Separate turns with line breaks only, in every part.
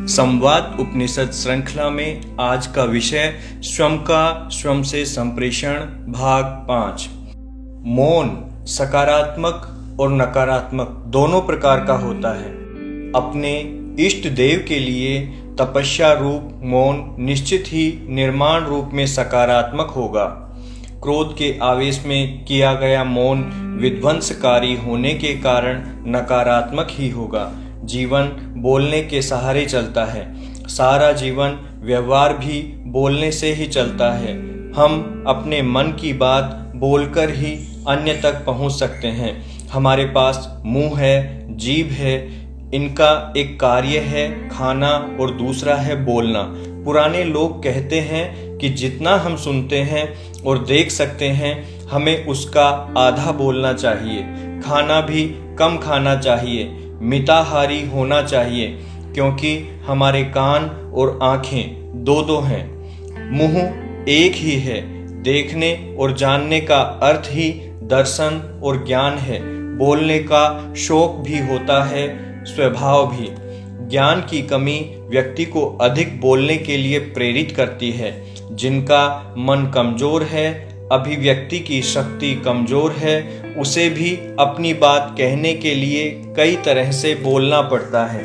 संवाद उपनिषद श्रृंखला में आज का विषय स्वयं का स्वयं से संप्रेषण भाग 5। मौन सकारात्मक और नकारात्मक दोनों प्रकार का होता है। अपने इष्ट देव के लिए तपस्या रूप मौन निश्चित ही निर्माण रूप में सकारात्मक होगा। क्रोध के आवेश में किया गया मौन विध्वंसकारी होने के कारण नकारात्मक ही होगा। जीवन बोलने के सहारे चलता है। सारा जीवन व्यवहार भी बोलने से ही चलता है। हम अपने मन की बात बोलकर ही अन्य तक पहुंच सकते हैं। हमारे पास मुंह है, जीभ है, इनका एक कार्य है खाना और दूसरा है बोलना। पुराने लोग कहते हैं कि जितना हम सुनते हैं और देख सकते हैं, हमें उसका आधा बोलना चाहिए। खाना भी कम खाना चाहिए, मिताहारी होना चाहिए, क्योंकि हमारे कान और आंखें दो हैं, मुंह एक ही है। देखने और जानने का अर्थ ही दर्शन और ज्ञान है। बोलने का शौक भी होता है, स्वभाव भी। ज्ञान की कमी व्यक्ति को अधिक बोलने के लिए प्रेरित करती है। जिनका मन कमजोर है, अभिव्यक्ति की शक्ति कमजोर है, उसे भी अपनी बात कहने के लिए कई तरह से बोलना पड़ता है।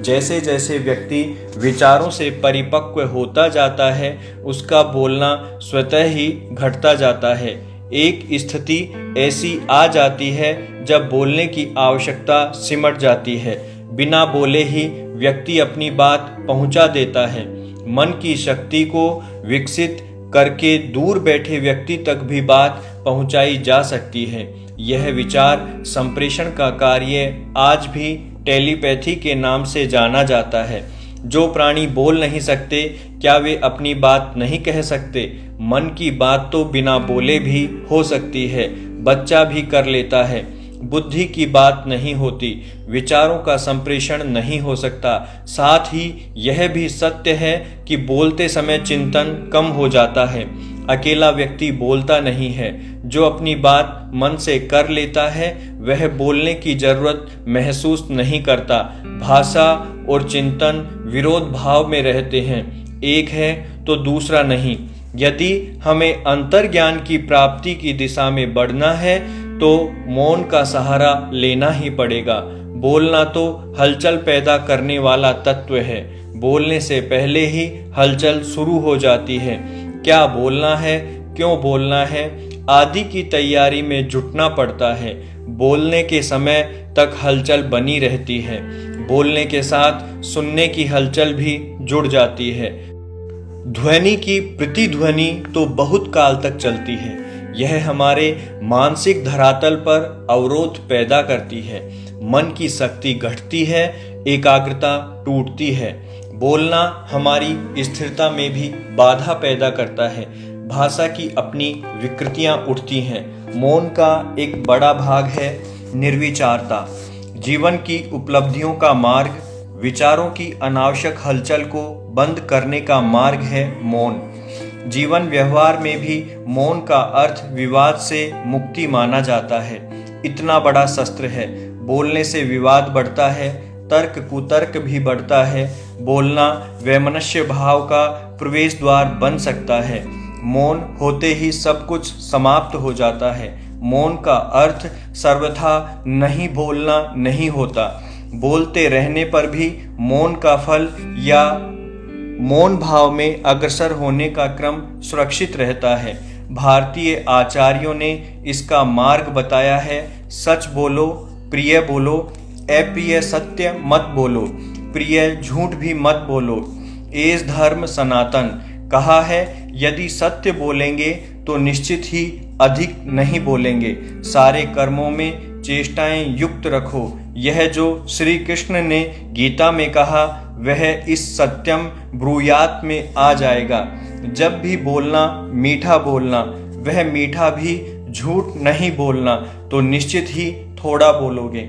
जैसे जैसे व्यक्ति विचारों से परिपक्व होता जाता है, उसका बोलना स्वतः ही घटता जाता है। एक स्थिति ऐसी आ जाती है जब बोलने की आवश्यकता सिमट जाती है। बिना बोले ही व्यक्ति अपनी बात पहुंचा देता है। मन की शक्ति को विकसित करके दूर बैठे व्यक्ति तक भी बात पहुंचाई जा सकती है। यह विचार संप्रेषण का कार्य आज भी टेलीपैथी के नाम से जाना जाता है। जो प्राणी बोल नहीं सकते, क्या वे अपनी बात नहीं कह सकते? मन की बात तो बिना बोले भी हो सकती है, बच्चा भी कर लेता है। बुद्धि की बात नहीं होती, विचारों का संप्रेषण नहीं हो सकता। साथ ही यह भी सत्य है कि बोलते समय चिंतन कम हो जाता है। अकेला व्यक्ति बोलता नहीं है। जो अपनी बात मन से कर लेता है, वह बोलने की जरूरत महसूस नहीं करता। भाषा और चिंतन विरोध भाव में रहते हैं, एक है तो दूसरा नहीं। यदि हमें अंतर्ज्ञान की प्राप्ति की दिशा में बढ़ना है तो मौन का सहारा लेना ही पड़ेगा। बोलना तो हलचल पैदा करने वाला तत्व है। बोलने से पहले ही हलचल शुरू हो जाती है। क्या बोलना है, क्यों बोलना है आदि की तैयारी में जुटना पड़ता है। बोलने के समय तक हलचल बनी रहती है। बोलने के साथ सुनने की हलचल भी जुड़ जाती है। ध्वनि की प्रतिध्वनि तो बहुत काल तक चलती है। यह हमारे मानसिक धरातल पर अवरोध पैदा करती है। मन की शक्ति घटती है, एकाग्रता टूटती है। बोलना हमारी स्थिरता में भी बाधा पैदा करता है। भाषा की अपनी विकृतियां उठती हैं। मौन का एक बड़ा भाग है निर्विचारता। जीवन की उपलब्धियों का मार्ग, विचारों की अनावश्यक हलचल को बंद करने का मार्ग है मौन। जीवन व्यवहार में भी मौन का अर्थ विवाद से मुक्ति माना जाता है। इतना बड़ा शस्त्र है। बोलने से विवाद बढ़ता है, तर्क कुतर्क भी बढ़ता है। बोलना वैमनस्य भाव का प्रवेश द्वार बन सकता है। मौन होते ही सब कुछ समाप्त हो जाता है। मौन का अर्थ सर्वथा नहीं बोलना नहीं होता। बोलते रहने पर भी मौन का फल या मौन भाव में अग्रसर होने का क्रम सुरक्षित रहता है। भारतीय आचार्यों ने इसका मार्ग बताया है। सच बोलो, प्रिय बोलो, अप्रिय सत्य मत बोलो, प्रिय झूठ भी मत बोलो। एस धर्म सनातन कहा है। यदि सत्य बोलेंगे तो निश्चित ही अधिक नहीं बोलेंगे। सारे कर्मों में चेष्टाएं युक्त रखो। यह जो श्री कृष्ण ने गीता में कहा, वह इस सत्यम ब्रूयात में आ जाएगा। जब भी बोलना मीठा बोलना, वह मीठा भी झूठ नहीं बोलना, तो निश्चित ही थोड़ा बोलोगे।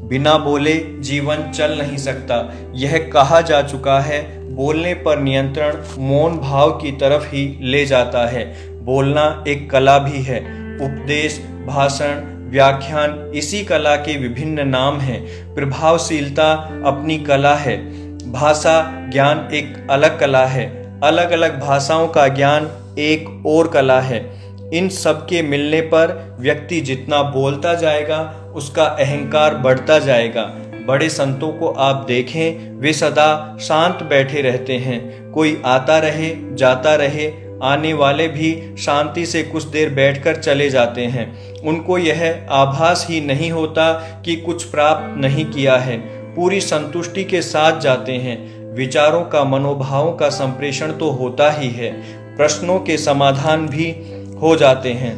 बिना बोले जीवन चल नहीं सकता। यह कहा जा चुका है। बोलने पर नियंत्रण मौन भाव की तरफ ही ले जाता है। बोलना एक कला भी है। उपदेश, भाषण, व्याख्यान इसी कला के विभिन्न नाम हैं। प्रभावशीलता अपनी कला है। भाषा ज्ञान एक अलग कला है, अलग अलग भाषाओं का ज्ञान एक और कला है। इन सब के मिलने पर व्यक्ति जितना बोलता जाएगा उसका अहंकार बढ़ता जाएगा। बड़े संतों को आप देखें, वे सदा शांत बैठे रहते हैं। कोई आता रहे जाता रहे, आने वाले भी शांति से कुछ देर बैठकर चले जाते हैं। उनको यह आभास ही नहीं होता कि कुछ प्राप्त नहीं किया है, पूरी संतुष्टि के साथ जाते हैं। विचारों का, मनोभावों का संप्रेषण तो होता ही है, प्रश्नों के समाधान भी हो जाते हैं।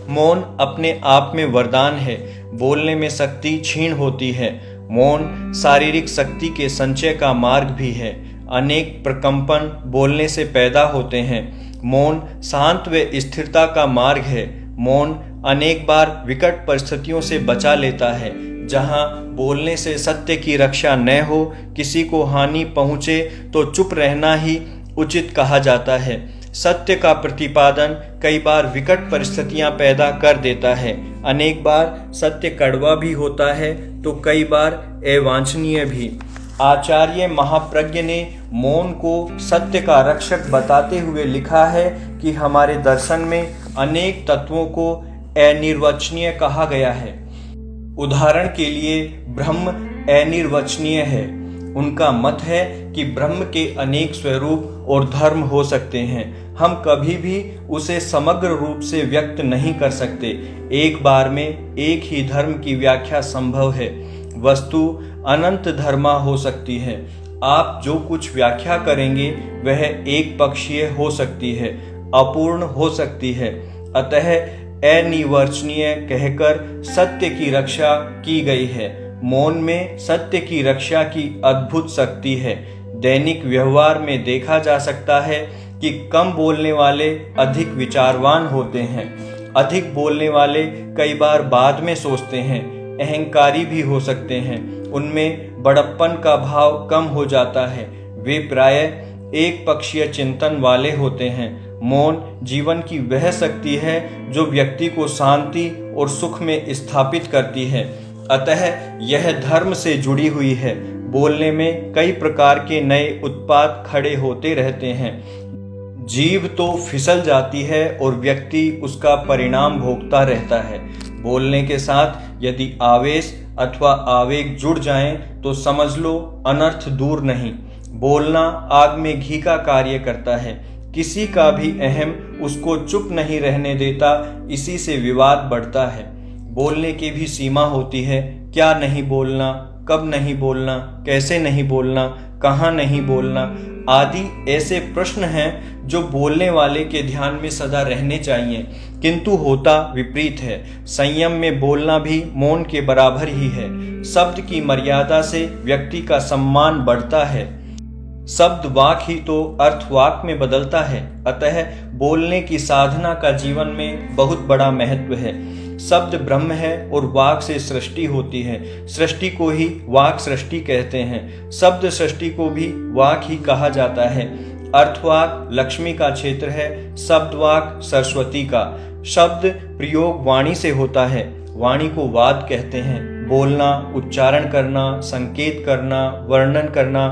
मौन अपने आप में वरदान है, बोलने में शक्ति क्षीण होती है। मौन शारीरिक शक्ति के संचय का मार्ग भी है। अनेक प्रकंपन बोलने से पैदा होते हैं। मौन शांत व स्थिरता का मार्ग है। मौन अनेक बार विकट परिस्थितियों से बचा लेता है। जहां बोलने से सत्य की रक्षा न हो, किसी को हानि पहुंचे तो चुप रहना ही उचित कहा जाता है। सत्य का प्रतिपादन कई बार विकट परिस्थितियां पैदा कर देता है। अनेक बार सत्य कड़वा भी होता है तो कई बार अवांछनीय भी। आचार्य महाप्रज्ञ ने मौन को सत्य का रक्षक बताते हुए लिखा है कि हमारे दर्शन में अनेक तत्वों को अनिर्वचनीय कहा गया है। उदाहरण के लिए ब्रह्म अनिर्वचनीय है। उनका मत है कि ब्रह्म के अनेक स्वरूप और धर्म हो सकते हैं, हम कभी भी उसे समग्र रूप से व्यक्त नहीं कर सकते। एक बार में एक ही धर्म की व्याख्या संभव है। वस्तु अनंत धर्मा हो सकती है। आप जो कुछ व्याख्या करेंगे वह एक पक्षीय हो सकती है, अपूर्ण हो सकती है। अतः अनिर्वचनीय कहकर सत्य की रक्षा की गई है। मौन में सत्य की रक्षा की अद्भुत शक्ति है। दैनिक व्यवहार में देखा जा सकता है कि कम बोलने वाले अधिक विचारवान होते हैं। अधिक बोलने वाले कई बार बाद में सोचते हैं, अहंकारी भी हो सकते हैं। उनमें बड़प्पन का भाव कम हो जाता है। वे प्रायः एक पक्षीय चिंतन वाले होते हैं। मौन जीवन की वह शक्ति है जो व्यक्ति को शांति और सुख में स्थापित करती है। अतः यह धर्म से जुड़ी हुई है। बोलने में कई प्रकार के नए उत्पाद खड़े होते रहते हैं। जीभ तो फिसल जाती है और व्यक्ति उसका परिणाम भोगता रहता है। बोलने के साथ यदि आवेश अथवा आवेग जुड़ जाएं तो समझ लो अनर्थ दूर नहीं। बोलना आग में घी का कार्य करता है। किसी का भी अहम उसको चुप नहीं रहने देता, इसी से विवाद बढ़ता है। बोलने की भी सीमा होती है। क्या नहीं बोलना, कब नहीं बोलना, कैसे नहीं बोलना, कहाँ नहीं बोलना आदि ऐसे प्रश्न हैं जो बोलने वाले के ध्यान में सदा रहने चाहिए, किंतु होता विपरीत है। संयम में बोलना भी मौन के बराबर ही है। शब्द की मर्यादा से व्यक्ति का सम्मान बढ़ता है। शब्द वाक ही तो अर्थ वाक में बदलता है। अतः बोलने की साधना का जीवन में बहुत बड़ा महत्व है। शब्द ब्रह्म है और वाक से सृष्टि होती है। सृष्टि को ही वाक सृष्टि कहते हैं। शब्द सृष्टि को भी वाक ही कहा जाता है। अर्थवाक लक्ष्मी का क्षेत्र है, शब्द वाक सरस्वती का। शब्द प्रयोग वाणी से होता है, वाणी को वाद कहते हैं। बोलना, उच्चारण करना, संकेत करना, वर्णन करना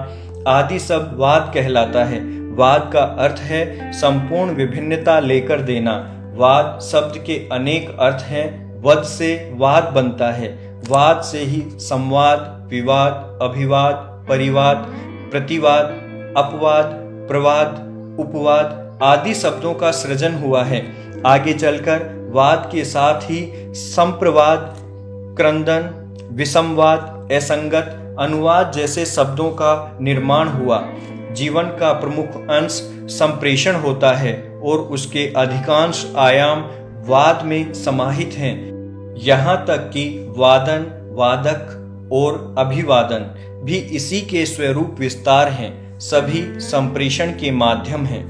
आदि सब वाद कहलाता है। वाद का अर्थ है संपूर्ण विभिन्नता लेकर देना। वाद शब्द के अनेक अर्थ हैं। वद से वाद बनता है। वाद से ही संवाद, विवाद, अभिवाद, परिवाद, प्रतिवाद, अपवाद, प्रवाद, उपवाद आदि शब्दों का सृजन हुआ है। आगे चलकर वाद के साथ ही संप्रवाद, क्रंदन, विषमवाद, असंगत, अनुवाद जैसे शब्दों का निर्माण हुआ। जीवन का प्रमुख अंश संप्रेषण होता है और उसके अधिकांश आयाम वाद में समाहित हैं। यहाँ तक कि वादन, वादक और अभिवादन भी इसी के स्वरूप विस्तार हैं। सभी संप्रेषण के माध्यम हैं।